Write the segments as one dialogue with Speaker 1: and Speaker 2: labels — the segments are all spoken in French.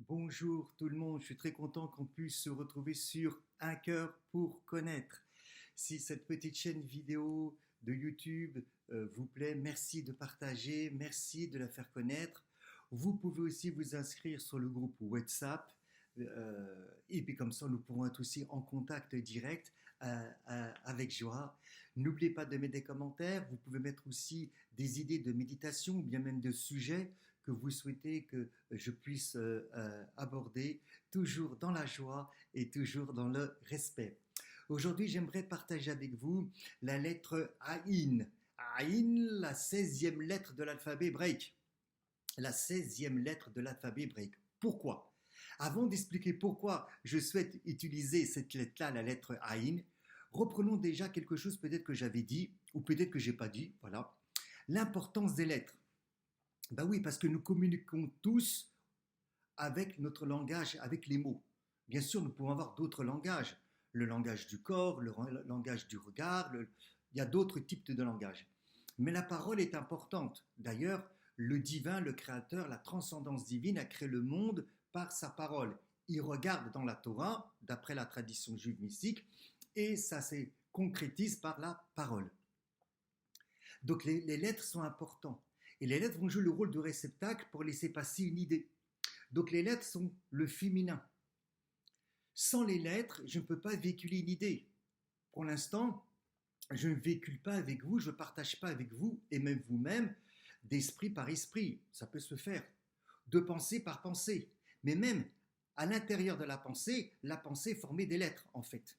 Speaker 1: Bonjour tout le monde, je suis très content qu'on puisse se retrouver sur Un cœur pour connaître. Si cette petite chaîne vidéo de YouTube vous plaît, merci de partager, merci de la faire connaître. Vous pouvez aussi vous inscrire sur le groupe WhatsApp et puis comme ça nous pourrons être aussi en contact direct avec joie. N'oubliez pas de mettre des commentaires, vous pouvez mettre aussi des idées de méditation ou bien même de sujets que vous souhaitez que je puisse aborder, toujours dans la joie et toujours dans le respect. Aujourd'hui, j'aimerais partager avec vous la lettre Aïn. Aïn, la 16e lettre de l'alphabet hébraïque. La 16e lettre de l'alphabet hébraïque. Pourquoi? Avant d'expliquer pourquoi je souhaite utiliser cette lettre-là, la lettre Aïn, reprenons déjà quelque chose peut-être que j'avais dit, ou peut-être que je n'ai pas dit, voilà. L'importance des lettres. Ben oui, parce que nous communiquons tous avec notre langage, avec les mots. Bien sûr, nous pouvons avoir d'autres langages. Le langage du corps, le langage du regard, il y a d'autres types de langages. Mais la parole est importante. D'ailleurs, le divin, le créateur, la transcendance divine a créé le monde par sa parole. Il regarde dans la Torah, d'après la tradition juive mystique, et ça se concrétise par la parole. Donc les lettres sont importantes. Et les lettres vont jouer le rôle de réceptacle pour laisser passer une idée. Donc les lettres sont le féminin. Sans les lettres, je ne peux pas véhiculer une idée. Pour l'instant, je ne véhicule pas avec vous, je ne partage pas avec vous, et même vous-même, d'esprit par esprit. Ça peut se faire. De pensée par pensée. Mais même à l'intérieur de la pensée est formée des lettres, en fait.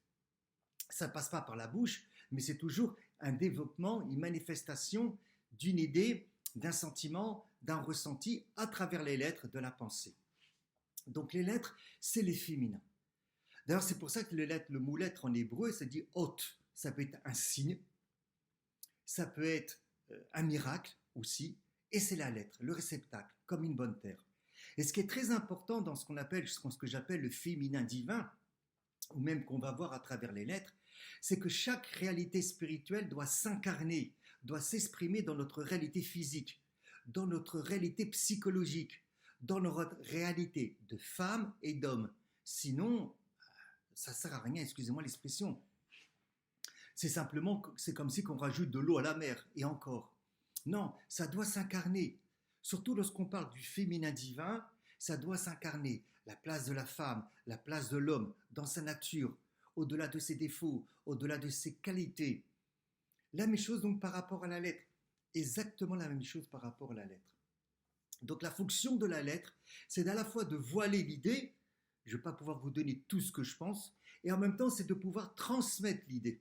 Speaker 1: Ça ne passe pas par la bouche, mais c'est toujours un développement, une manifestation d'une idée, d'un sentiment, d'un ressenti à travers les lettres de la pensée. Donc les lettres, c'est les féminins. D'ailleurs, c'est pour ça que le mot lettre en hébreu, ça dit hôte. Ça peut être un signe, ça peut être un miracle aussi, et c'est la lettre, le réceptacle, comme une bonne terre. Et ce qui est très important dans ce que j'appelle le féminin divin, ou même qu'on va voir à travers les lettres, c'est que chaque réalité spirituelle doit s'incarner, doit s'exprimer dans notre réalité physique, dans notre réalité psychologique, dans notre réalité de femme et d'homme. Sinon, ça ne sert à rien, excusez-moi l'expression. C'est comme si on rajoute de l'eau à la mer, et encore. Non, ça doit s'incarner. Surtout lorsqu'on parle du féminin divin, ça doit s'incarner. La place de la femme, la place de l'homme, dans sa nature, au-delà de ses défauts, au-delà de ses qualités. La même chose donc par rapport à la lettre. Exactement la même chose par rapport à la lettre. Donc la fonction de la lettre, c'est à la fois de voiler l'idée, je ne vais pas pouvoir vous donner tout ce que je pense, et en même temps c'est de pouvoir transmettre l'idée,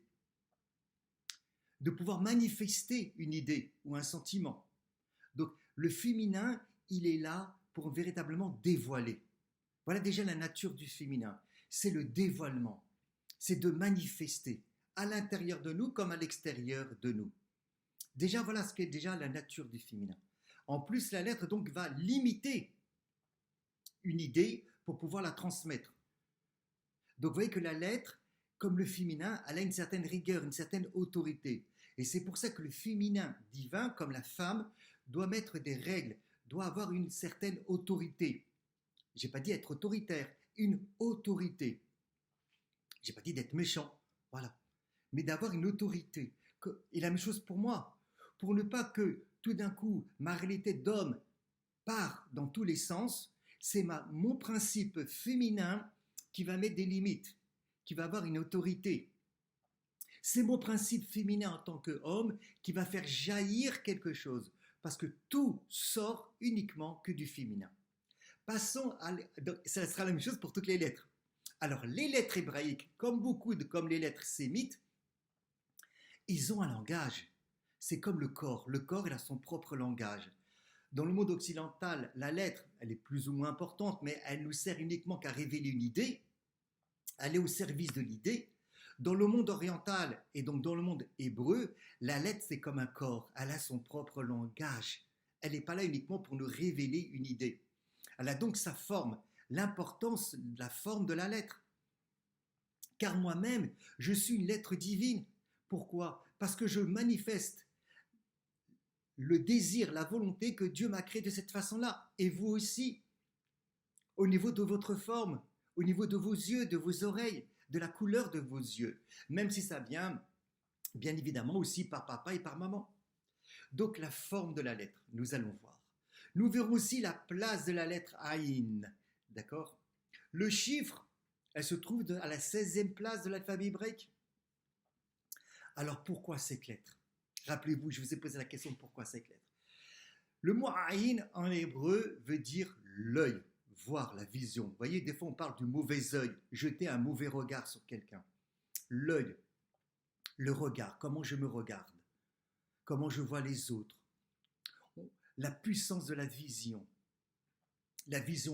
Speaker 1: de pouvoir manifester une idée ou un sentiment. Donc le féminin, il est là pour véritablement dévoiler. Voilà déjà la nature du féminin, c'est le dévoilement, c'est de manifester à l'intérieur de nous comme à l'extérieur de nous. Déjà voilà ce qu'est déjà la nature du féminin. En plus, la lettre donc va limiter une idée pour pouvoir la transmettre. Donc vous voyez que la lettre, comme le féminin, elle a une certaine rigueur, une certaine autorité. Et c'est pour ça que le féminin divin, comme la femme, doit mettre des règles, doit avoir une certaine autorité. J'ai pas dit être autoritaire, une autorité. J'ai pas dit d'être méchant, voilà. Mais d'avoir une autorité. Et la même chose pour moi. Pour ne pas que tout d'un coup, ma réalité d'homme part dans tous les sens, c'est mon principe féminin qui va mettre des limites, qui va avoir une autorité. C'est mon principe féminin en tant qu'homme qui va faire jaillir quelque chose, parce que tout sort uniquement que du féminin. Passons à... Ça sera la même chose pour toutes les lettres. Alors, les lettres hébraïques, comme les lettres sémites, ils ont un langage. C'est comme le corps. Le corps, il a son propre langage. Dans le monde occidental, la lettre, elle est plus ou moins importante, mais elle nous sert uniquement qu'à révéler une idée. Elle est au service de l'idée. Dans le monde oriental et donc dans le monde hébreu, la lettre, c'est comme un corps. Elle a son propre langage. Elle n'est pas là uniquement pour nous révéler une idée. Elle a donc sa forme, l'importance de la forme de la lettre. Car moi-même, je suis une lettre divine. Pourquoi? Parce que je manifeste le désir, la volonté que Dieu m'a créé de cette façon-là. Et vous aussi. au niveau de votre forme, au niveau de vos yeux, de vos oreilles, de la couleur de vos yeux, même si ça vient bien évidemment aussi par papa et par maman. Donc la forme de la lettre, nous allons voir. Nous verrons aussi la place de la lettre Aïn, d'accord? Le chiffre, elle se trouve à la 16e place de l'alphabet hébraïque. Alors pourquoi cette lettre? Rappelez-vous, je vous ai posé la question de pourquoi cette lettre. Le mot Aïn en hébreu veut dire l'œil, voir, la vision. Vous voyez, des fois on parle du mauvais œil, jeter un mauvais regard sur quelqu'un. L'œil, le regard, comment je me regarde, comment je vois les autres. La puissance de la vision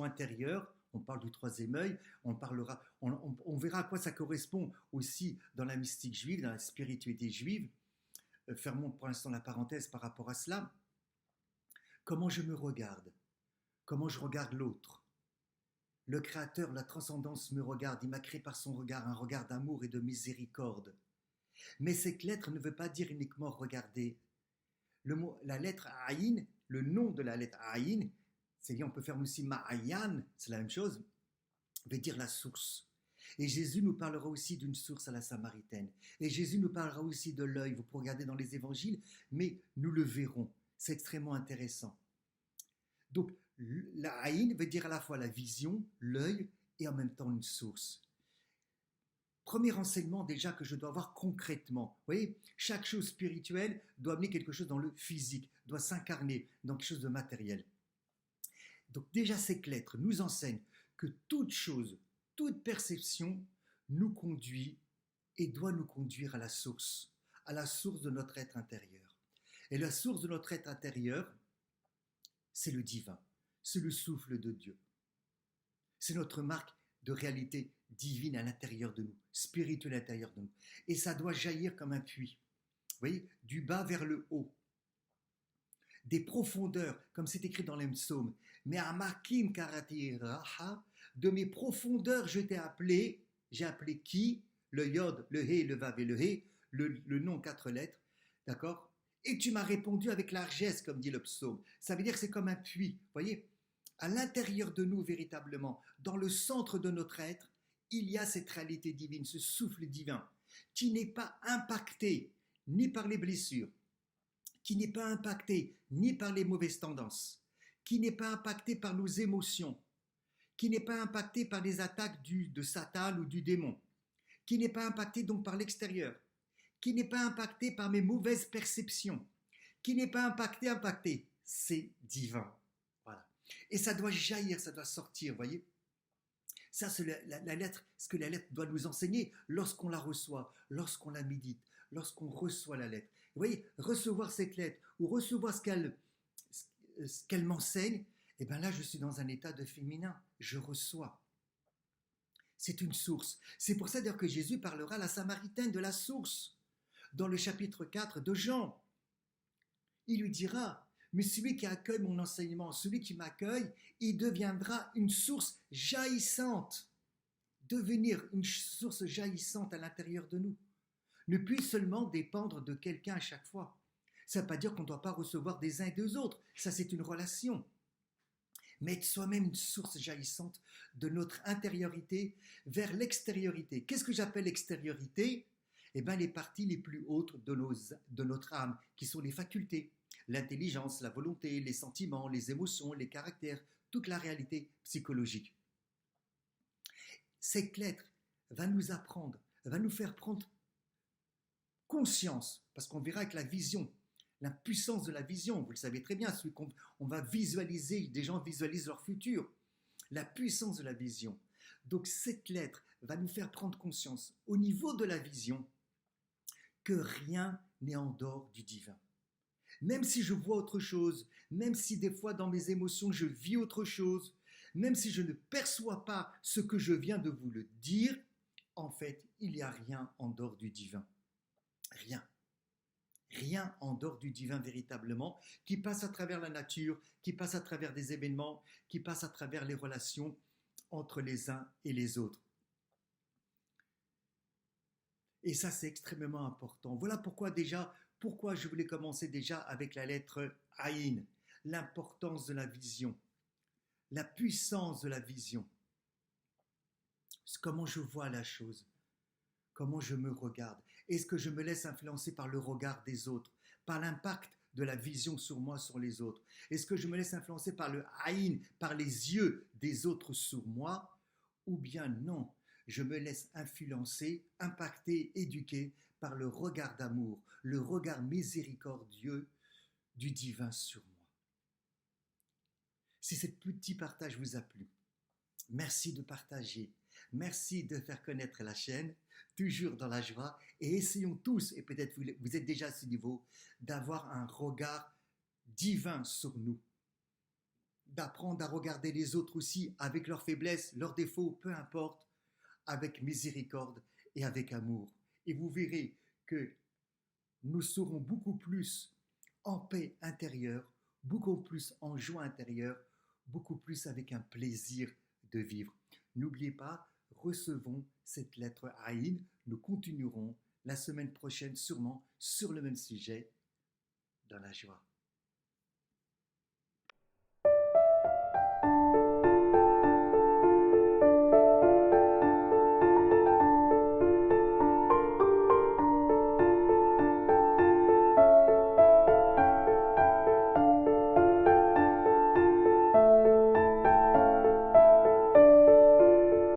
Speaker 1: intérieure, on parle du troisième œil, on verra à quoi ça correspond aussi dans la mystique juive, dans la spiritualité juive. Fermons pour l'instant la parenthèse par rapport à cela. Comment je me regarde, comment je regarde l'autre. Le Créateur, la transcendance me regarde, il m'a créé par son regard, un regard d'amour et de miséricorde. Mais cette lettre ne veut pas dire uniquement regarder. La lettre Aïn, le nom de la lettre Aïn, c'est-à-dire on peut faire aussi Ma'ayan, c'est la même chose, veut dire la source. Et Jésus nous parlera aussi d'une source à la Samaritaine. Et Jésus nous parlera aussi de l'œil. Vous pouvez regarder dans les évangiles, mais nous le verrons. C'est extrêmement intéressant. Donc, la Aïn veut dire à la fois la vision, l'œil et en même temps une source. Premier enseignement déjà que je dois avoir concrètement. Vous voyez, chaque chose spirituelle doit amener quelque chose dans le physique, doit s'incarner dans quelque chose de matériel. Donc déjà cette lettre nous enseigne que toute chose, toute perception nous conduit et doit nous conduire à la source de notre être intérieur. Et la source de notre être intérieur, c'est le divin, c'est le souffle de Dieu. C'est notre marque de réalité divine à l'intérieur de nous, spirituelle à l'intérieur de nous. Et ça doit jaillir comme un puits, vous voyez, du bas vers le haut. Des profondeurs, comme c'est écrit dans les psaumes. Mais Amakim Karati Raha, de mes profondeurs je t'ai appelé, j'ai appelé qui? Le Yod, le He, le Vav et le He, le nom 4 lettres, d'accord? Et tu m'as répondu avec largesse, comme dit le psaume. Ça veut dire que c'est comme un puits, vous voyez? À l'intérieur de nous, véritablement, dans le centre de notre être, il y a cette réalité divine, ce souffle divin, qui n'est pas impacté ni par les blessures, qui n'est pas impacté ni par les mauvaises tendances, qui n'est pas impacté par nos émotions, qui n'est pas impacté par les attaques de Satan ou du démon, qui n'est pas impacté donc par l'extérieur, qui n'est pas impacté par mes mauvaises perceptions, qui n'est pas impacté, c'est divin. Voilà. Et ça doit jaillir, ça doit sortir, voyez. Ça, c'est la lettre, ce que la lettre doit nous enseigner lorsqu'on la reçoit, lorsqu'on la médite, lorsqu'on reçoit la lettre. Vous voyez, recevoir cette lettre ou recevoir ce qu'elle m'enseigne, et bien là, je suis dans un état de féminin. Je reçois. C'est une source. C'est pour ça d'ailleurs que Jésus parlera à la Samaritaine de la source. Dans le chapitre 4 de Jean, il lui dira, mais celui qui accueille mon enseignement, celui qui m'accueille, il deviendra une source jaillissante. Devenir une source jaillissante à l'intérieur de nous. Ne plus seulement dépendre de quelqu'un à chaque fois. Ça ne veut pas dire qu'on ne doit pas recevoir des uns et des autres. Ça, c'est une relation. Mais être soi-même une source jaillissante de notre intériorité vers l'extériorité. Qu'est-ce que j'appelle l'extériorité? Eh bien, les parties les plus hautes de notre âme, qui sont les facultés. L'intelligence, la volonté, les sentiments, les émotions, les caractères, toute la réalité psychologique. Cette lettre va nous apprendre, va nous faire prendre conscience, parce qu'on verra avec la vision, la puissance de la vision, vous le savez très bien, celui qu'on va visualiser, des gens visualisent leur futur, la puissance de la vision. Donc cette lettre va nous faire prendre conscience, au niveau de la vision, que rien n'est en dehors du divin. Même si je vois autre chose, même si des fois dans mes émotions je vis autre chose, même si je ne perçois pas ce que je viens de vous le dire, en fait, il n'y a rien en dehors du divin. Rien. Rien en dehors du divin véritablement, qui passe à travers la nature, qui passe à travers des événements, qui passe à travers les relations entre les uns et les autres. Et ça, c'est extrêmement important. Voilà pourquoi je voulais commencer déjà avec la lettre Aïn, l'importance de la vision. la puissance de la vision. Comment je vois la chose, comment je me regarde. Est-ce que je me laisse influencer par le regard des autres, par l'impact de la vision sur moi, sur les autres? Est-ce que je me laisse influencer par le haïn, par les yeux des autres sur moi? Ou bien non, je me laisse influencer, impacter, éduquer par le regard d'amour, le regard miséricordieux du divin sur moi. Si ce petit partage vous a plu, merci de partager, merci de faire connaître la chaîne, toujours dans la joie, et essayons tous, et peut-être vous êtes déjà à ce niveau, d'avoir un regard divin sur nous, d'apprendre à regarder les autres aussi avec leurs faiblesses, leurs défauts, peu importe, avec miséricorde et avec amour. Et vous verrez que nous serons beaucoup plus en paix intérieure, beaucoup plus en joie intérieure, beaucoup plus avec un plaisir de vivre. N'oubliez pas, recevons cette lettre Aïn. Nous continuerons la semaine prochaine sûrement sur le même sujet dans la joie.